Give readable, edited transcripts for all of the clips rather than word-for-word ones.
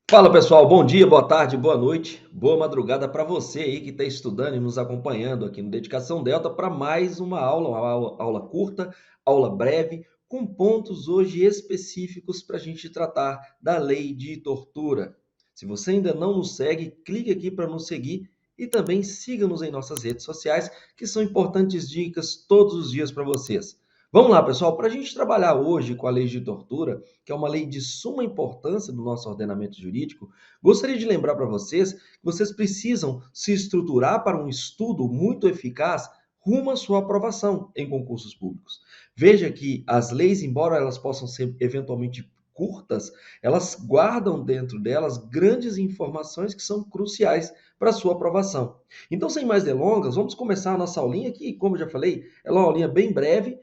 Fala pessoal, bom dia, boa tarde, boa noite, boa madrugada para você aí que está estudando e nos acompanhando aqui no Dedicação Delta para mais uma aula curta, aula breve, com pontos hoje específicos para a gente tratar da lei de tortura. Se você ainda não nos segue, clique aqui para nos seguir e também siga-nos em nossas redes sociais, que são importantes dicas todos os dias para vocês. Vamos lá, pessoal, para a gente trabalhar hoje com a lei de tortura, que é uma lei de suma importância no nosso ordenamento jurídico, gostaria de lembrar para vocês que vocês precisam se estruturar para um estudo muito eficaz rumo à sua aprovação em concursos públicos. Veja que as leis, embora elas possam ser eventualmente curtas, elas guardam dentro delas grandes informações que são cruciais para a sua aprovação. Então, sem mais delongas, vamos começar a nossa aulinha que, como eu já falei, é uma aulinha bem breve,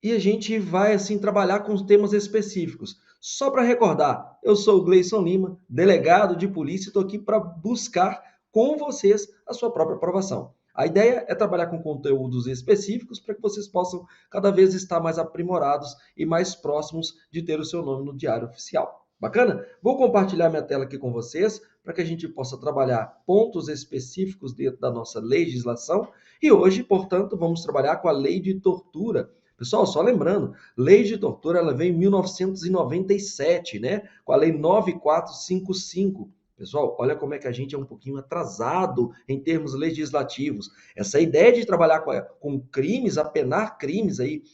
e a gente vai assim trabalhar com os temas específicos. Só para recordar, eu sou o Gleison Lima, delegado de polícia, e estou aqui para buscar com vocês a sua própria aprovação. A ideia é trabalhar com conteúdos específicos para que vocês possam cada vez estar mais aprimorados e mais próximos de ter o seu nome no Diário Oficial. Bacana? Vou compartilhar minha tela aqui com vocês para que a gente possa trabalhar pontos específicos dentro da nossa legislação. E hoje, portanto, vamos trabalhar com a lei de tortura. Pessoal, só lembrando, lei de tortura ela veio em 1997, né? Com a lei 9455. Pessoal, olha como é que a gente é um pouquinho atrasado em termos legislativos. Essa ideia de trabalhar com crimes, apenar crimes aí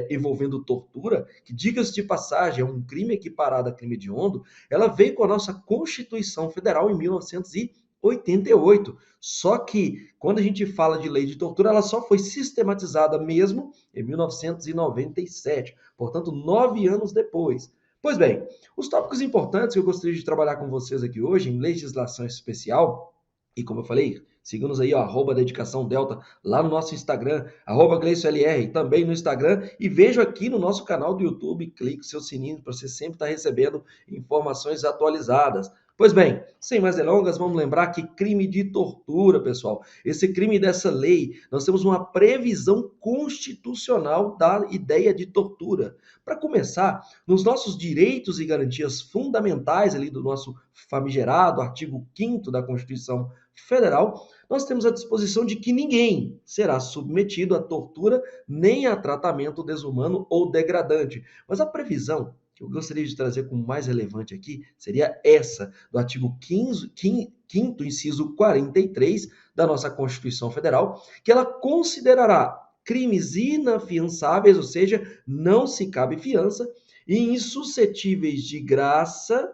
envolvendo tortura, que diga-se de passagem, é um crime equiparado a crime hediondo, ela veio com a nossa Constituição Federal em 1988. Só que, quando a gente fala de lei de tortura, ela só foi sistematizada mesmo em 1997, portanto, 9 anos depois. Pois bem, os tópicos importantes que eu gostaria de trabalhar com vocês aqui hoje em legislação especial, e como eu falei, siga-nos aí, ó, @dedicação delta, lá no nosso Instagram, @GleisonLR, também no Instagram, e veja aqui no nosso canal do YouTube, clique o seu sininho para você sempre estar recebendo informações atualizadas. Pois bem, sem mais delongas, vamos lembrar que crime de tortura, pessoal, esse crime dessa lei, nós temos uma previsão constitucional da ideia de tortura. Para começar, nos nossos direitos e garantias fundamentais ali do nosso famigerado artigo 5º da Constituição Federal, nós temos a disposição de que ninguém será submetido à tortura nem a tratamento desumano ou degradante. Mas a previsão que eu gostaria de trazer como mais relevante aqui seria essa, do artigo 5º, inciso 43 da nossa Constituição Federal, que ela considerará crimes inafiançáveis, ou seja, não se cabe fiança, e insuscetíveis de graça,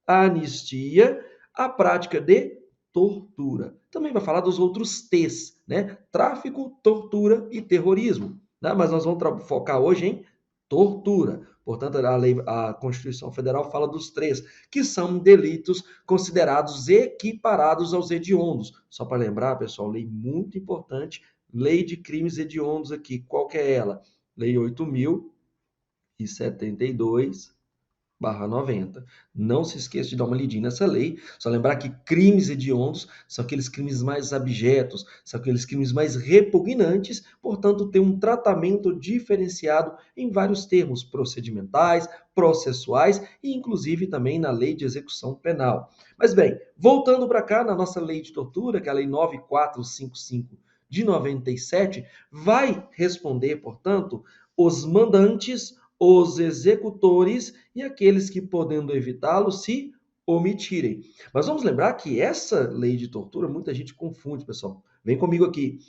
anistia, a prática de tortura. Também vai falar dos outros T's, né? Tráfico, tortura e terrorismo. Né? Mas nós vamos focar hoje em tortura. Portanto, a Constituição Federal fala dos três, que são delitos considerados equiparados aos hediondos. Só para lembrar, pessoal, lei muito importante, lei de crimes hediondos aqui. Qual que é ela? Lei 8.072/90. Não se esqueça de dar uma lidinha nessa lei. Só lembrar que crimes hediondos são aqueles crimes mais abjetos, são aqueles crimes mais repugnantes, portanto, tem um tratamento diferenciado em vários termos procedimentais, processuais e, inclusive, também na lei de execução penal. Mas, bem, voltando para cá, na nossa lei de tortura, que é a lei 9455 de 97, vai responder, portanto, os mandantes, os executores e aqueles que, podendo evitá-lo, se omitirem. Mas vamos lembrar que essa lei de tortura, muita gente confunde, pessoal. Vem comigo aqui.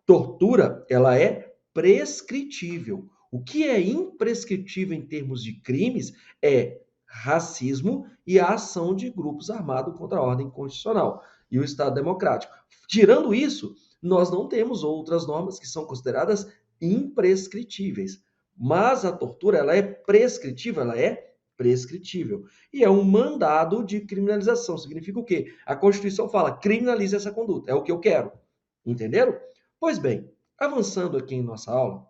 Tortura, ela é prescritível. O que é imprescritível em termos de crimes é racismo e a ação de grupos armados contra a ordem constitucional e o Estado democrático. Tirando isso, nós não temos outras normas que são consideradas imprescritíveis. Mas a tortura, ela é prescritível, ela é prescritível. E é um mandado de criminalização. Significa o quê? A Constituição fala, criminalize essa conduta. É o que eu quero. Entenderam? Pois bem, avançando aqui em nossa aula,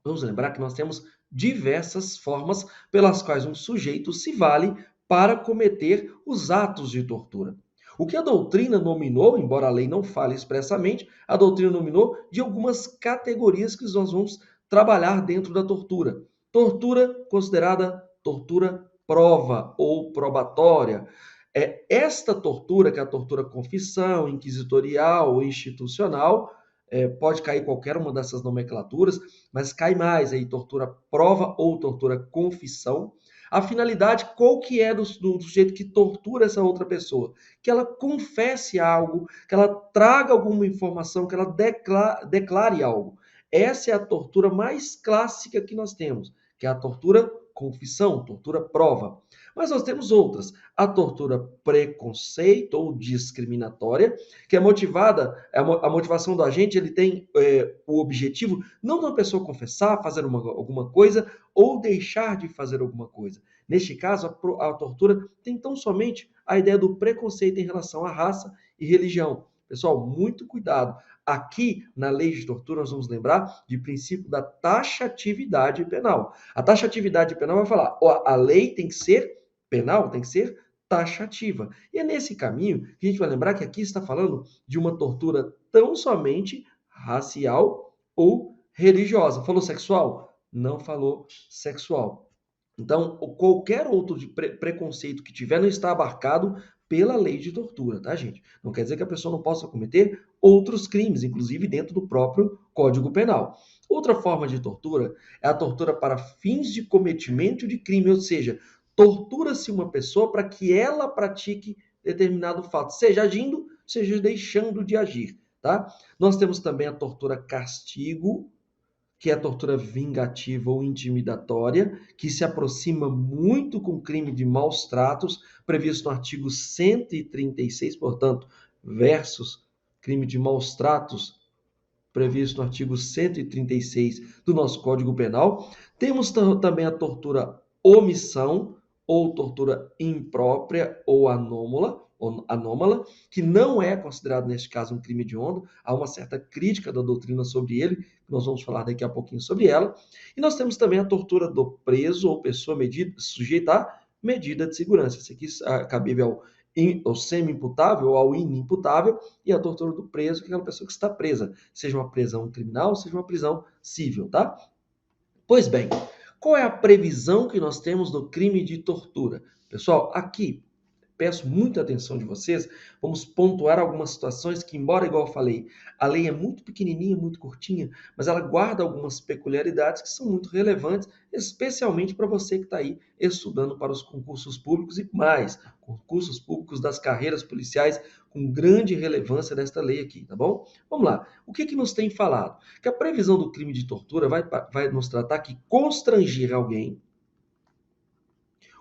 vamos lembrar que nós temos diversas formas pelas quais um sujeito se vale para cometer os atos de tortura. O que a doutrina nominou, embora a lei não fale expressamente, a doutrina nominou de algumas categorias que nós vamos trabalhar dentro da tortura. Tortura considerada tortura prova ou probatória. Esta tortura, que é a tortura confissão, inquisitorial ou institucional, pode cair qualquer uma dessas nomenclaturas, mas cai mais aí tortura prova ou tortura confissão. A finalidade, qual que é do sujeito que tortura essa outra pessoa? Que ela confesse algo, que ela traga alguma informação, que ela declare algo. Essa é a tortura mais clássica que nós temos, que é a tortura confissão, tortura prova. Mas nós temos outras. A tortura preconceito ou discriminatória, que é motivada, a motivação do agente, ele tem o objetivo não da pessoa confessar, fazer alguma coisa ou deixar de fazer alguma coisa. Neste caso, a tortura tem tão somente a ideia do preconceito em relação à raça e religião. Pessoal, muito cuidado. Aqui, na lei de tortura, nós vamos lembrar de princípio da taxatividade penal. A taxatividade penal vai falar, a lei tem que ser penal, tem que ser taxativa. E é nesse caminho que a gente vai lembrar que aqui está falando de uma tortura tão somente racial ou religiosa. Falou sexual? Não falou sexual. Então, qualquer outro preconceito que tiver não está abarcado pela lei de tortura, tá, gente? Não quer dizer que a pessoa não possa cometer outros crimes, inclusive dentro do próprio Código Penal. Outra forma de tortura é a tortura para fins de cometimento de crime, ou seja, tortura-se uma pessoa para que ela pratique determinado fato, seja agindo, seja deixando de agir, tá? Nós temos também a tortura castigo, que é a tortura vingativa ou intimidatória, que se aproxima muito com o crime de maus tratos, previsto no artigo 136, portanto, versus crime de maus tratos, previsto no artigo 136 do nosso Código Penal. Temos também a tortura omissão, ou tortura imprópria ou anômala, que não é considerado, neste caso, um crime hediondo. Há uma certa crítica da doutrina sobre ele, que nós vamos falar daqui a pouquinho sobre ela. E nós temos também a tortura do preso ou pessoa sujeita a medida de segurança. Esse aqui é cabível ao semi-imputável ou ao inimputável, e a tortura do preso, que é aquela pessoa que está presa, seja uma prisão criminal, seja uma prisão civil, tá? Pois bem, qual é a previsão que nós temos do crime de tortura? Pessoal, aqui peço muita atenção de vocês, vamos pontuar algumas situações que, embora, igual eu falei, a lei é muito pequenininha, muito curtinha, mas ela guarda algumas peculiaridades que são muito relevantes, especialmente para você que está aí estudando para os concursos públicos e mais, concursos públicos das carreiras policiais, com grande relevância desta lei aqui, tá bom? Vamos lá. O que nos tem falado? Que a previsão do crime de tortura vai nos tratar que constranger alguém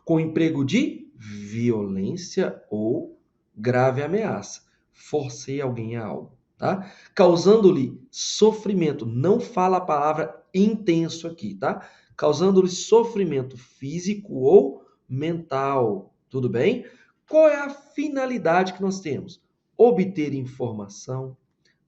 com emprego de violência ou grave ameaça. Forcei alguém a algo, tá? Causando-lhe sofrimento. Não fala a palavra intenso aqui, tá? Causando-lhe sofrimento físico ou mental. Tudo bem? Qual é a finalidade que nós temos? Obter informação,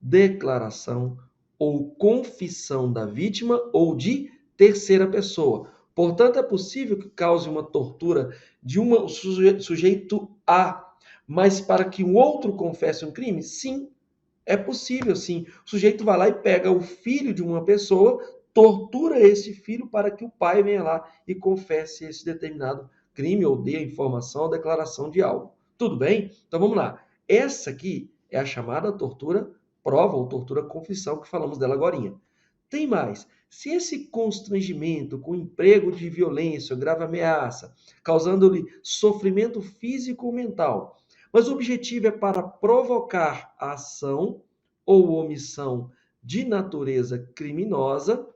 declaração ou confissão da vítima ou de terceira pessoa. Portanto, é possível que cause uma tortura de um sujeito A, mas para que o outro confesse um crime? Sim, é possível, sim. O sujeito vai lá e pega o filho de uma pessoa, tortura esse filho para que o pai venha lá e confesse esse determinado crime ou dê a informação ou declaração de algo. Tudo bem? Então vamos lá. Essa aqui é a chamada tortura prova ou tortura confissão, que falamos dela agorinha. Tem mais. Se esse constrangimento com emprego de violência ou grave ameaça, causando-lhe sofrimento físico ou mental, mas o objetivo é para provocar a ação ou omissão de natureza criminosa,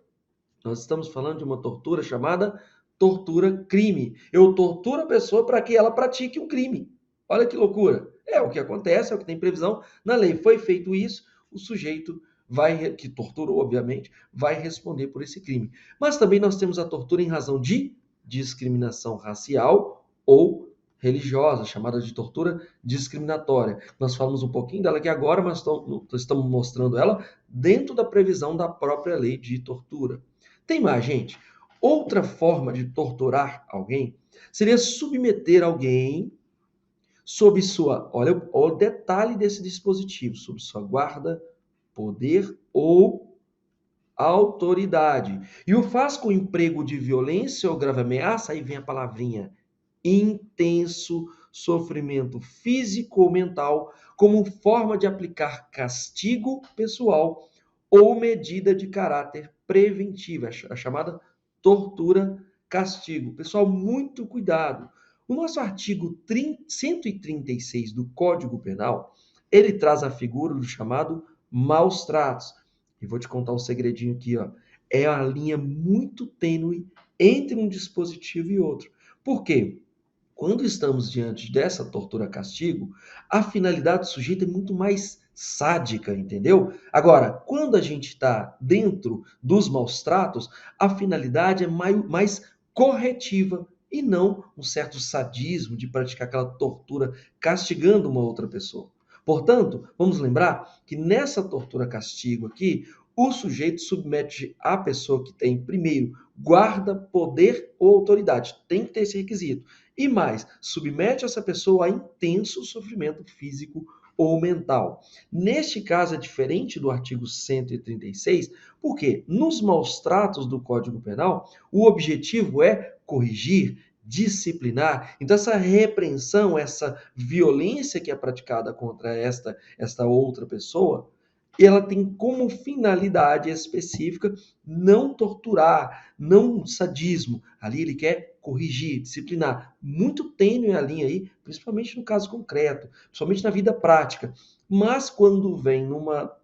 nós estamos falando de uma tortura chamada tortura crime. Eu torturo a pessoa para que ela pratique um crime. Olha que loucura. É o que acontece, é o que tem previsão na lei. Foi feito isso, o sujeito que torturou, obviamente, vai responder por esse crime. Mas também nós temos a tortura em razão de discriminação racial ou religiosa, chamada de tortura discriminatória. Nós falamos um pouquinho dela aqui agora, mas estamos mostrando ela dentro da previsão da própria lei de tortura. Tem mais, gente? Outra forma de torturar alguém seria submeter alguém sob sua, olha o detalhe desse dispositivo, sob sua guarda, poder ou autoridade. E o faz com emprego de violência ou grave ameaça, aí vem a palavrinha intenso, sofrimento físico ou mental como forma de aplicar castigo pessoal ou medida de caráter preventivo, a chamada tortura-castigo. Pessoal, muito cuidado. O nosso artigo 136 do Código Penal, ele traz a figura do chamado maus tratos. E vou te contar um segredinho aqui, ó. É a linha muito tênue entre um dispositivo e outro. Por quê? Quando estamos diante dessa tortura-castigo, a finalidade do sujeito é muito mais sádica, entendeu? Agora, quando a gente está dentro dos maus tratos, a finalidade é mais corretiva e não um certo sadismo de praticar aquela tortura castigando uma outra pessoa. Portanto, vamos lembrar que nessa tortura-castigo aqui, o sujeito submete a pessoa que tem, primeiro, guarda, poder ou autoridade. Tem que ter esse requisito. E mais, submete essa pessoa a intenso sofrimento físico ou mental. Neste caso é diferente do artigo 136, porque nos maus tratos do Código Penal, o objetivo é corrigir, disciplinar. Então essa repreensão, essa violência que é praticada contra esta outra pessoa, ela tem como finalidade específica não torturar, não sadismo. Ali ele quer corrigir, disciplinar. Muito tênue a linha aí, principalmente no caso concreto, principalmente na vida prática. Mas quando vem numa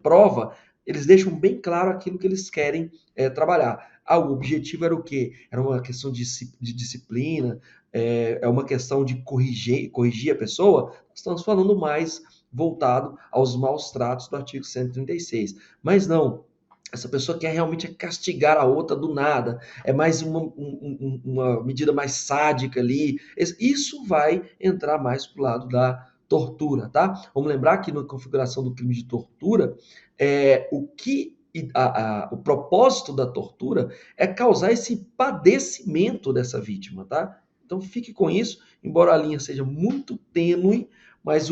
prova, eles deixam bem claro aquilo que eles querem trabalhar. O objetivo era o quê? Era uma questão de disciplina, é uma questão de corrigir a pessoa. Estamos falando mais voltado aos maus tratos do artigo 136. Mas não, essa pessoa quer realmente castigar a outra do nada, é mais uma medida mais sádica ali. Isso vai entrar mais para o lado da tortura, tá? Vamos lembrar que na configuração do crime de tortura, o propósito da tortura é causar esse padecimento dessa vítima, tá? Então fique com isso, embora a linha seja muito tênue, mas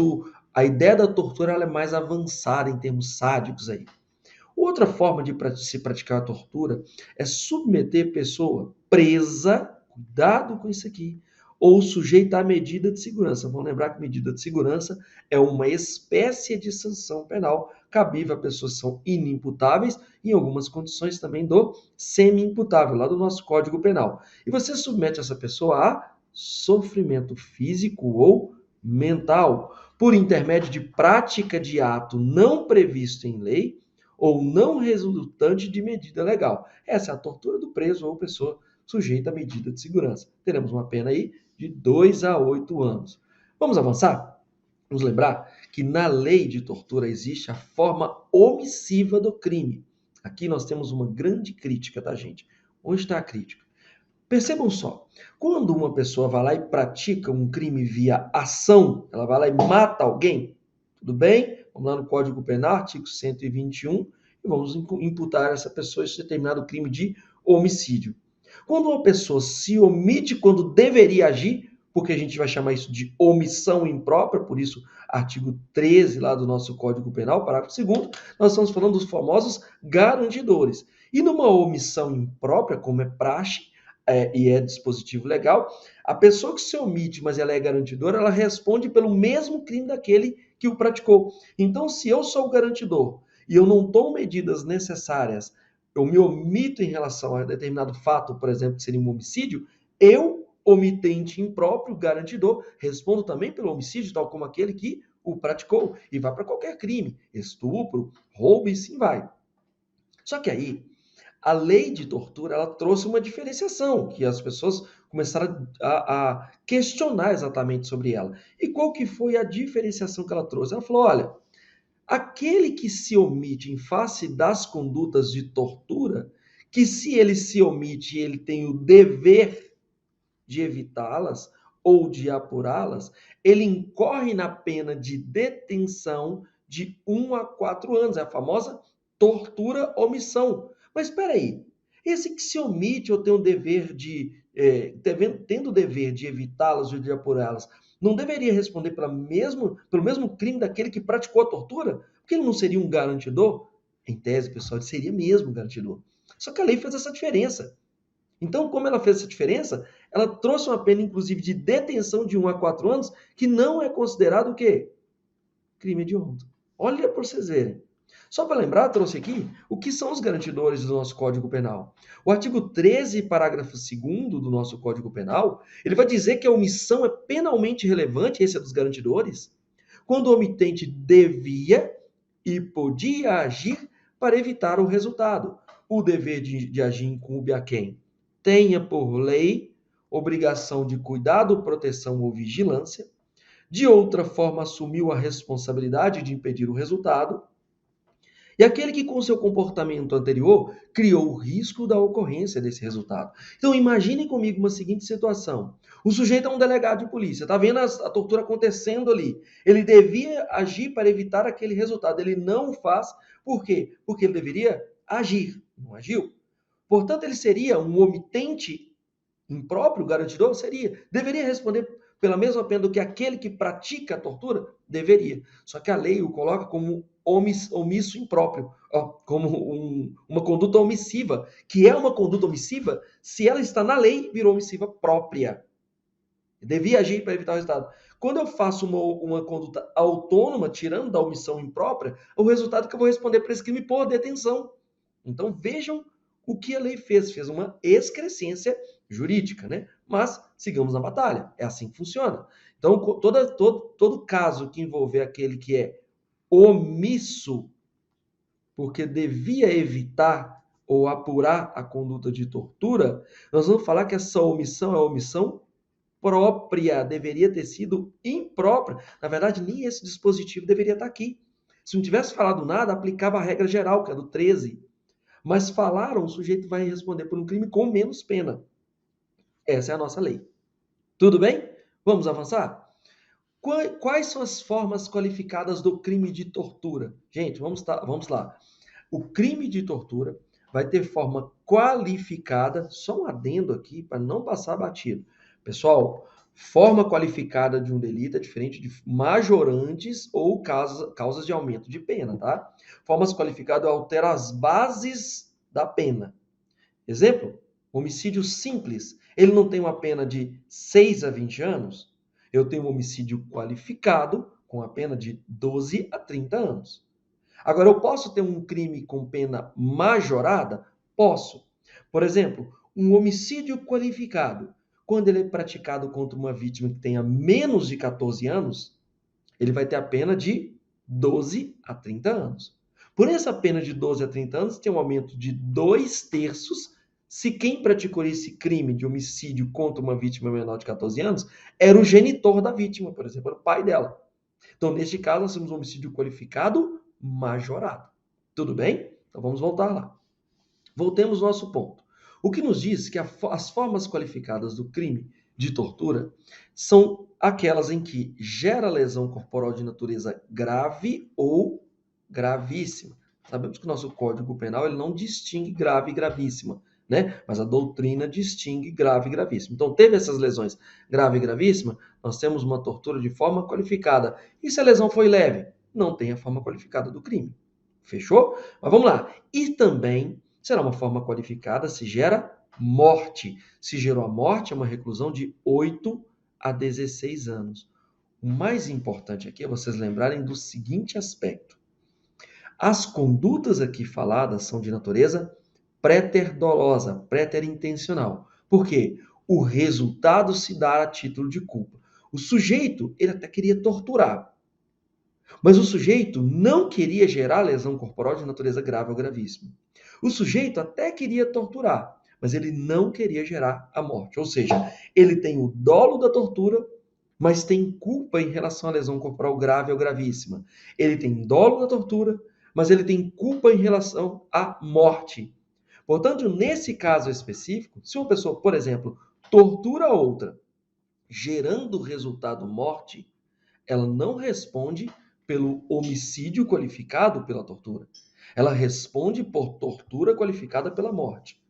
a ideia da tortura ela é mais avançada em termos sádicos aí. Outra forma de se praticar a tortura é submeter a pessoa presa, cuidado com isso aqui, ou sujeita à medida de segurança. Vamos lembrar que medida de segurança é uma espécie de sanção penal cabível a pessoas que são inimputáveis e em algumas condições também do semi-imputável, lá do nosso Código Penal. E você submete essa pessoa a sofrimento físico ou mental por intermédio de prática de ato não previsto em lei ou não resultante de medida legal. Essa é a tortura do preso ou pessoa sujeita à medida de segurança. Teremos uma pena aí de 2 a 8 anos. Vamos avançar? Vamos lembrar que na lei de tortura existe a forma omissiva do crime. Aqui nós temos uma grande crítica, tá, gente? Onde está a crítica? Percebam só, quando uma pessoa vai lá e pratica um crime via ação, ela vai lá e mata alguém, tudo bem? Vamos lá no Código Penal, artigo 121, e vamos imputar a essa pessoa esse determinado crime de homicídio. Quando uma pessoa se omite quando deveria agir, porque a gente vai chamar isso de omissão imprópria, por isso artigo 13 lá do nosso Código Penal, parágrafo 2º, nós estamos falando dos famosos garantidores. E numa omissão imprópria, como é praxe, e é dispositivo legal, a pessoa que se omite, mas ela é garantidora, ela responde pelo mesmo crime daquele que o praticou. Então, se eu sou o garantidor e eu não tomo medidas necessárias, eu me omito em relação a determinado fato, por exemplo, que seria um homicídio, eu, omitente impróprio, garantidor, respondo também pelo homicídio, tal como aquele que o praticou, e vai para qualquer crime, estupro, roubo e sim vai. Só que aí, a lei de tortura ela trouxe uma diferenciação, que as pessoas começaram a questionar exatamente sobre ela. E qual que foi a diferenciação que ela trouxe? Ela falou, olha, aquele que se omite em face das condutas de tortura, que se ele se omite, ele tem o dever de evitá-las ou de apurá-las, ele incorre na pena de detenção de 1 a 4 anos, é a famosa tortura-omissão. Mas espera aí, esse que se omite ou tem o dever tendo o dever de evitá-las ou de apurá-las, não deveria responder pelo mesmo crime daquele que praticou a tortura? Porque ele não seria um garantidor? Em tese, pessoal, ele seria mesmo um garantidor. Só que a lei fez essa diferença. Então, como ela fez essa diferença, ela trouxe uma pena, inclusive, de detenção de 1 a 4 anos, que não é considerado o quê? Crime hediondo. Olha para vocês verem. Só para lembrar, trouxe aqui o que são os garantidores do nosso Código Penal. O artigo 13, parágrafo 2º do nosso Código Penal, ele vai dizer que a omissão é penalmente relevante, esse é dos garantidores, quando o omitente devia e podia agir para evitar o resultado. O dever de agir incumbe a quem tenha por lei obrigação de cuidado, proteção ou vigilância, de outra forma assumiu a responsabilidade de impedir o resultado, e aquele que com seu comportamento anterior criou o risco da ocorrência desse resultado. Então imaginem comigo uma seguinte situação. O sujeito é um delegado de polícia, está vendo a tortura acontecendo ali. Ele devia agir para evitar aquele resultado. Ele não o faz. Por quê? Porque ele deveria agir, não agiu. Portanto, ele seria um omitente impróprio, garantidor? Seria. Deveria responder pela mesma pena do que aquele que pratica a tortura? Deveria. Só que a lei o coloca como omisso impróprio, como uma conduta omissiva, que é uma conduta omissiva, se ela está na lei, virou omissiva própria. Devia agir para evitar o resultado. Quando eu faço uma conduta autônoma, tirando da omissão imprópria, o resultado é que eu vou responder por esse crime por detenção. Então vejam o que a lei fez. Fez uma excrescência jurídica, né? Mas sigamos na batalha. É assim que funciona. Então, todo caso que envolver aquele que é omisso, porque devia evitar ou apurar a conduta de tortura, nós vamos falar que essa omissão é omissão própria, deveria ter sido imprópria. Na verdade, nem esse dispositivo deveria estar aqui. Se não tivesse falado nada, aplicava a regra geral, que é do 13. Mas falaram, o sujeito vai responder por um crime com menos pena. Essa é a nossa lei. Tudo bem? Vamos avançar? Quais são as formas qualificadas do crime de tortura? Gente, vamos lá. O crime de tortura vai ter forma qualificada, só um adendo aqui para não passar batido. Pessoal, forma qualificada de um delito é diferente de majorantes ou causas de aumento de pena, tá? Formas qualificadas alteram as bases da pena. Exemplo, homicídio simples. Ele não tem uma pena de 6 a 20 anos? Eu tenho um homicídio qualificado com a pena de 12 a 30 anos. Agora, eu posso ter um crime com pena majorada? Posso. Por exemplo, um homicídio qualificado, quando ele é praticado contra uma vítima que tenha menos de 14 anos, ele vai ter a pena de 12 a 30 anos. Por essa pena de 12 a 30 anos, tem um aumento de 2/3 se quem praticou esse crime de homicídio contra uma vítima menor de 14 anos era o genitor da vítima, por exemplo, era o pai dela. Então, neste caso, nós temos um homicídio qualificado majorado. Tudo bem? Então, vamos voltar lá. Voltemos ao nosso ponto. O que nos diz que as formas qualificadas do crime de tortura são aquelas em que gera lesão corporal de natureza grave ou gravíssima. Sabemos que o nosso Código Penal ele não distingue grave e gravíssima, né? Mas a doutrina distingue grave e gravíssima. Então, teve essas lesões grave e gravíssima, nós temos uma tortura de forma qualificada. E se a lesão foi leve? Não tem a forma qualificada do crime. Fechou? Mas vamos lá. E também será uma forma qualificada se gera morte. Se gerou a morte, é uma reclusão de 8 a 16 anos. O mais importante aqui é vocês lembrarem do seguinte aspecto. As condutas aqui faladas são de natureza préter-dolosa, préter-intencional. Por quê? O resultado se dá a título de culpa. O sujeito, ele até queria torturar, mas o sujeito não queria gerar lesão corporal de natureza grave ou gravíssima. O sujeito até queria torturar, mas ele não queria gerar a morte. Ou seja, ele tem o dolo da tortura, mas tem culpa em relação à lesão corporal grave ou gravíssima. Ele tem dolo da tortura, mas ele tem culpa em relação à morte. Portanto, nesse caso específico, se uma pessoa, por exemplo, tortura outra, gerando o resultado morte, ela não responde pelo homicídio qualificado pela tortura. Ela responde por tortura qualificada pela morte.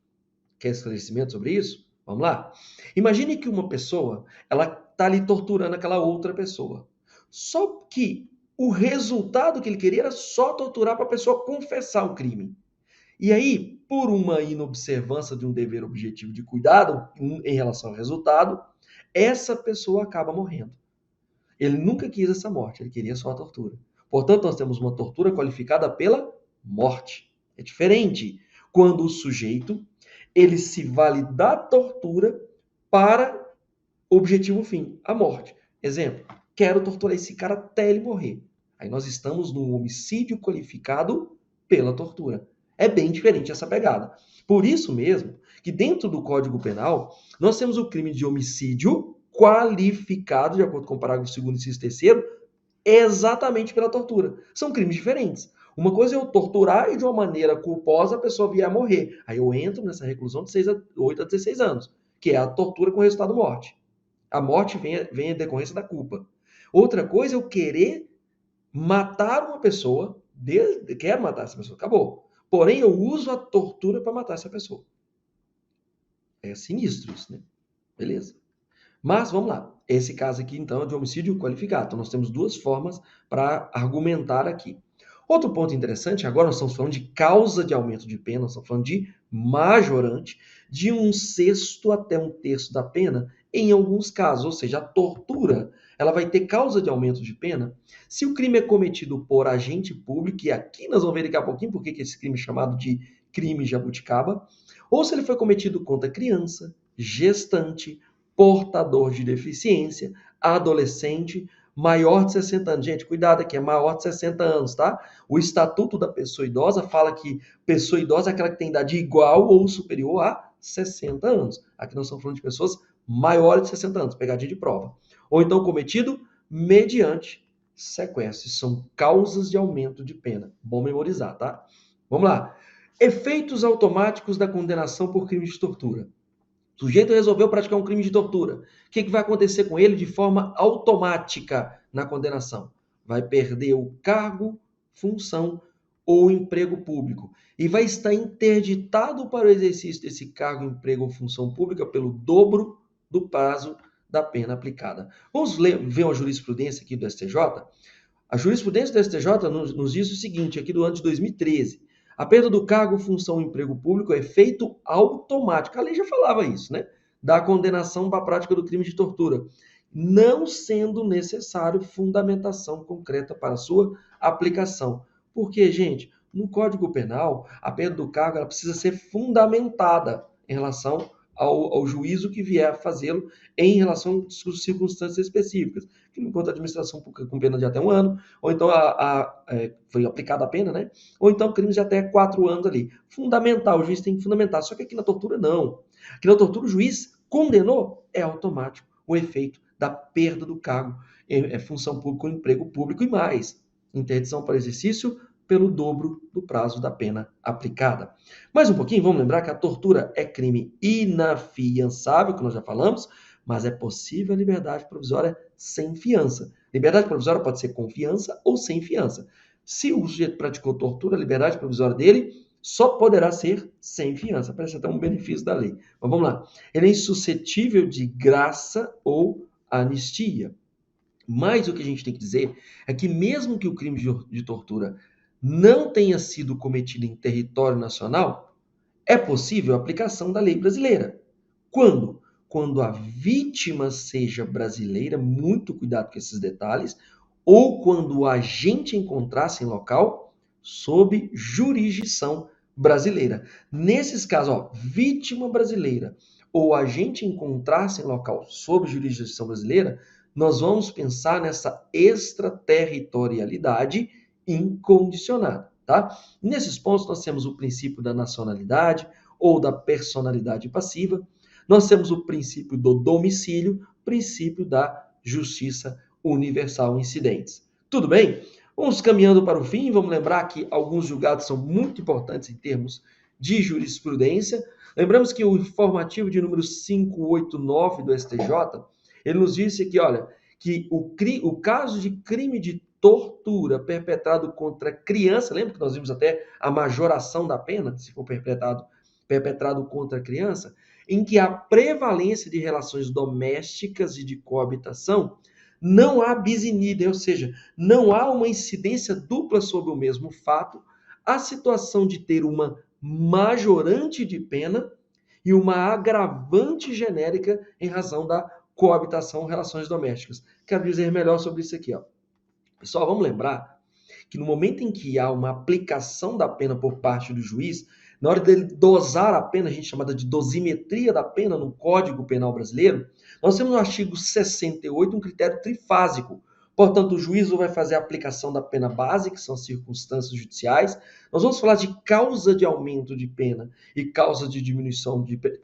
Quer esclarecimento sobre isso? Vamos lá? Imagine que uma pessoa, ela está ali torturando aquela outra pessoa. Só que o resultado que ele queria era só torturar para a pessoa confessar o crime. E aí, por uma inobservância de um dever objetivo de cuidado em relação ao resultado, essa pessoa acaba morrendo. Ele nunca quis essa morte, ele queria só a tortura. Portanto, nós temos uma tortura qualificada pela morte. É diferente quando o sujeito ele se vale da tortura para objetivo fim, a morte. Exemplo, quero torturar esse cara até ele morrer. Aí nós estamos num homicídio qualificado pela tortura. É bem diferente essa pegada. Por isso mesmo que dentro do Código Penal nós temos o crime de homicídio qualificado, de acordo com o parágrafo 2º, inciso 3º, exatamente pela tortura. São crimes diferentes. Uma coisa é eu torturar e de uma maneira culposa a pessoa vier a morrer. Aí eu entro nessa reclusão de 8 a 16 anos, que é a tortura com resultado morte. A morte vem em decorrência da culpa. Outra coisa é eu querer matar uma pessoa, quero matar essa pessoa, acabou. Porém, eu uso a tortura para matar essa pessoa. É sinistro isso, né? Beleza. Mas vamos lá. Esse caso aqui, então, é de homicídio qualificado. Então, nós temos duas formas para argumentar aqui. Outro ponto interessante, agora nós estamos falando de causa de aumento de pena, nós estamos falando de majorante, de 1/6 até 1/3 da pena, em alguns casos, ou seja, a tortura, ela vai ter causa de aumento de pena se o crime é cometido por agente público, e aqui nós vamos ver daqui a pouquinho porque que esse crime é chamado de crime jabuticaba, ou se ele foi cometido contra criança, gestante, portador de deficiência, adolescente, maior de 60 anos. Gente, cuidado aqui, é maior de 60 anos, tá? O Estatuto da Pessoa Idosa fala que pessoa idosa é aquela que tem idade igual ou superior a 60 anos. Aqui nós estamos falando de pessoas maiores de 60 anos, pegadinha de prova. Ou então cometido mediante sequestro. São causas de aumento de pena. Bom memorizar, tá? Vamos lá. Efeitos automáticos da condenação por crime de tortura. O sujeito resolveu praticar um crime de tortura. O que vai acontecer com ele de forma automática na condenação? Vai perder o cargo, função ou emprego público. E vai estar interditado para o exercício desse cargo, emprego ou função pública pelo dobro do prazo da pena aplicada. Vamos ver uma jurisprudência aqui do STJ? A jurisprudência do STJ nos diz o seguinte, aqui do ano de 2013. A perda do cargo, função ou emprego público é efeito automático. A lei já falava isso, né? Da condenação para a prática do crime de tortura, não sendo necessário fundamentação concreta para sua aplicação. Porque, gente, no Código Penal, a perda do cargo ela precisa ser fundamentada em relação ao juízo que vier a fazê-lo em relação às circunstâncias específicas. Que enquanto a administração com pena de até 1 ano, ou então foi aplicada a pena, né? Ou então crimes de até 4 anos ali. Fundamental, o juiz tem que fundamentar. Só que aqui na tortura, não. Aqui na tortura, o juiz condenou, é automático o efeito da perda do cargo, função pública ou emprego público e mais. Interdição para exercício pelo dobro do prazo da pena aplicada. Mais um pouquinho, vamos lembrar que a tortura é crime inafiançável, que nós já falamos, mas é possível a liberdade provisória sem fiança. Liberdade provisória pode ser com fiança ou sem fiança. Se o sujeito praticou tortura, a liberdade provisória dele só poderá ser sem fiança. Parece até um benefício da lei. Mas vamos lá. Ele é insuscetível de graça ou anistia. Mas o que a gente tem que dizer é que mesmo que o crime de tortura não tenha sido cometido em território nacional, é possível a aplicação da lei brasileira. Quando? Quando a vítima seja brasileira, muito cuidado com esses detalhes, ou quando o agente encontrasse em local sob jurisdição brasileira. Nesses casos, vítima brasileira ou agente encontrasse em local sob jurisdição brasileira, nós vamos pensar nessa extraterritorialidade incondicionada, tá? Nesses pontos nós temos o princípio da nacionalidade ou da personalidade passiva, nós temos o princípio do domicílio, princípio da justiça universal incidentes. Tudo bem? Vamos caminhando para o fim, vamos lembrar que alguns julgados são muito importantes em termos de jurisprudência. Lembramos que o informativo de número 589 do STJ, ele nos disse que, olha, que o caso de crime de tortura perpetrado contra criança, lembra que nós vimos até a majoração da pena, se for perpetrado contra criança, em que a prevalência de relações domésticas e de coabitação não há bis in idem, ou seja, não há uma incidência dupla sobre o mesmo fato, a situação de ter uma majorante de pena e uma agravante genérica em razão da coabitação, relações domésticas. Quero dizer melhor sobre isso aqui, ó. Pessoal, vamos lembrar que no momento em que há uma aplicação da pena por parte do juiz, na hora dele dosar a pena, a gente chama de dosimetria da pena no Código Penal brasileiro, nós temos no artigo 68 um critério trifásico. Portanto, o juiz vai fazer a aplicação da pena base, que são as circunstâncias judiciais. Nós vamos falar de causa de aumento de pena e causa de diminuição de pena.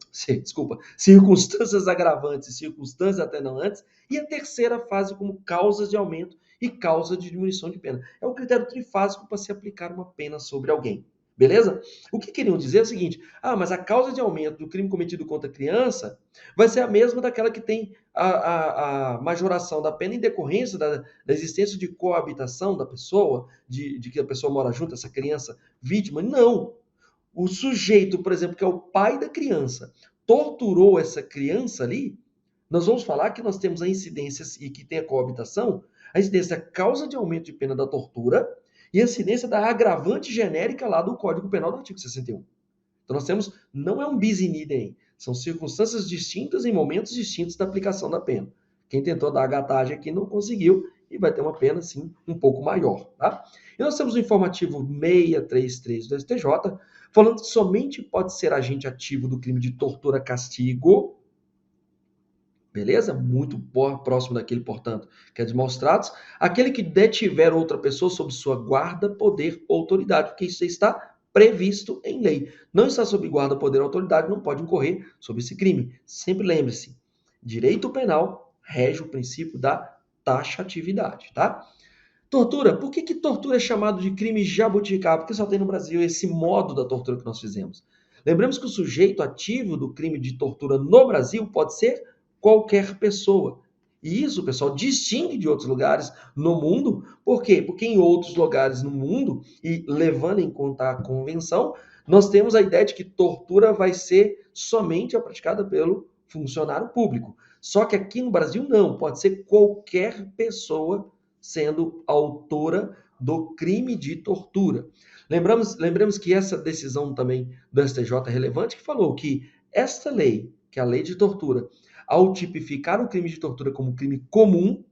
Desculpa, circunstâncias agravantes e circunstâncias atenuantes. E a terceira fase como causas de aumento e causa de diminuição de pena. É o critério trifásico para se aplicar uma pena sobre alguém. Beleza? O que queriam dizer é o seguinte: mas a causa de aumento do crime cometido contra a criança vai ser a mesma daquela que tem a majoração da pena em decorrência da existência de coabitação da pessoa, de que a pessoa mora junto, essa criança vítima. Não. O sujeito, por exemplo, que é o pai da criança, torturou essa criança ali, nós vamos falar que nós temos a incidência, e que tem a coabitação, a incidência da causa de aumento de pena da tortura e a incidência da agravante genérica lá do Código Penal do artigo 61. Então nós temos, não é um bis in idem, são circunstâncias distintas em momentos distintos da aplicação da pena. Quem tentou dar a gatagem aqui não conseguiu e vai ter uma pena, sim, um pouco maior. Tá? E nós temos o informativo 633 do STJ, falando que somente pode ser agente ativo do crime de tortura-castigo, beleza? Muito próximo daquele, portanto, que é dos maus tratos, aquele que detiver outra pessoa sob sua guarda, poder ou autoridade, porque isso está previsto em lei. Não está sob guarda, poder ou autoridade, não pode incorrer sobre esse crime. Sempre lembre-se, direito penal rege o princípio da taxatividade, tá? Tortura. Por que tortura é chamado de crime jabuticaba? Porque só tem no Brasil esse modo da tortura que nós fizemos. Lembramos que o sujeito ativo do crime de tortura no Brasil pode ser qualquer pessoa. E isso, pessoal, distingue de outros lugares no mundo. Por quê? Porque em outros lugares no mundo, e levando em conta a convenção, nós temos a ideia de que tortura vai ser somente praticada pelo funcionário público. Só que aqui no Brasil não, pode ser qualquer pessoa sendo autora do crime de tortura. Lembramos que essa decisão também do STJ é relevante, que falou que esta lei, que é a lei de tortura, ao tipificar o crime de tortura como crime comum,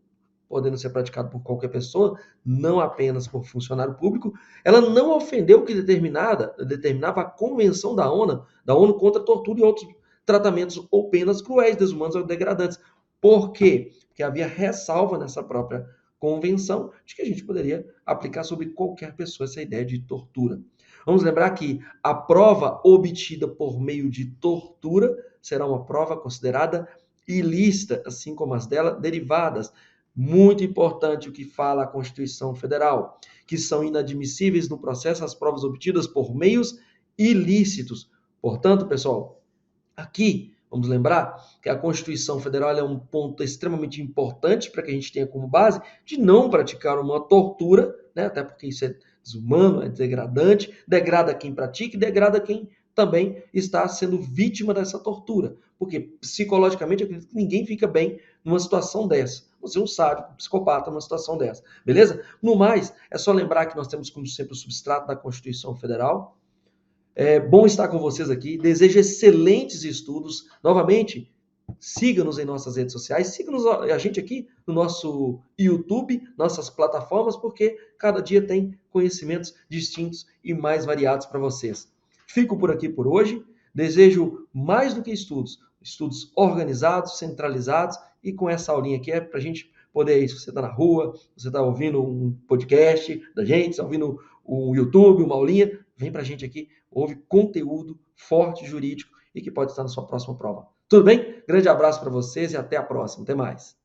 podendo ser praticado por qualquer pessoa, não apenas por funcionário público, ela não ofendeu o que determinava a Convenção da ONU contra a tortura e outros tratamentos ou penas cruéis, desumanos ou degradantes. Por quê? Porque havia ressalva nessa própria convenção de que a gente poderia aplicar sobre qualquer pessoa essa ideia de tortura. Vamos lembrar que a prova obtida por meio de tortura será uma prova considerada ilícita, assim como as dela derivadas. Muito importante o que fala a Constituição Federal, que são inadmissíveis no processo as provas obtidas por meios ilícitos. Portanto, pessoal, aqui vamos lembrar que a Constituição Federal é um ponto extremamente importante para que a gente tenha como base de não praticar uma tortura, né? Até porque isso é desumano, é degradante, degrada quem pratica e degrada quem também está sendo vítima dessa tortura. Porque psicologicamente eu acredito que ninguém fica bem numa situação dessa. Você é um sádico, um psicopata numa situação dessa. Beleza? No mais, é só lembrar que nós temos como sempre o substrato da Constituição Federal. É bom estar com vocês aqui. Desejo excelentes estudos. Novamente, siga-nos em nossas redes sociais. Siga-nos a gente aqui no nosso YouTube, nossas plataformas, porque cada dia tem conhecimentos distintos e mais variados para vocês. Fico por aqui por hoje. Desejo mais do que estudos organizados, centralizados e com essa aulinha aqui é para a gente poder, se você está na rua, você está ouvindo um podcast da gente, está ouvindo um YouTube, uma aulinha, vem para a gente aqui, ouve conteúdo forte, jurídico e que pode estar na sua próxima prova. Tudo bem? Grande abraço para vocês e até a próxima. Até mais.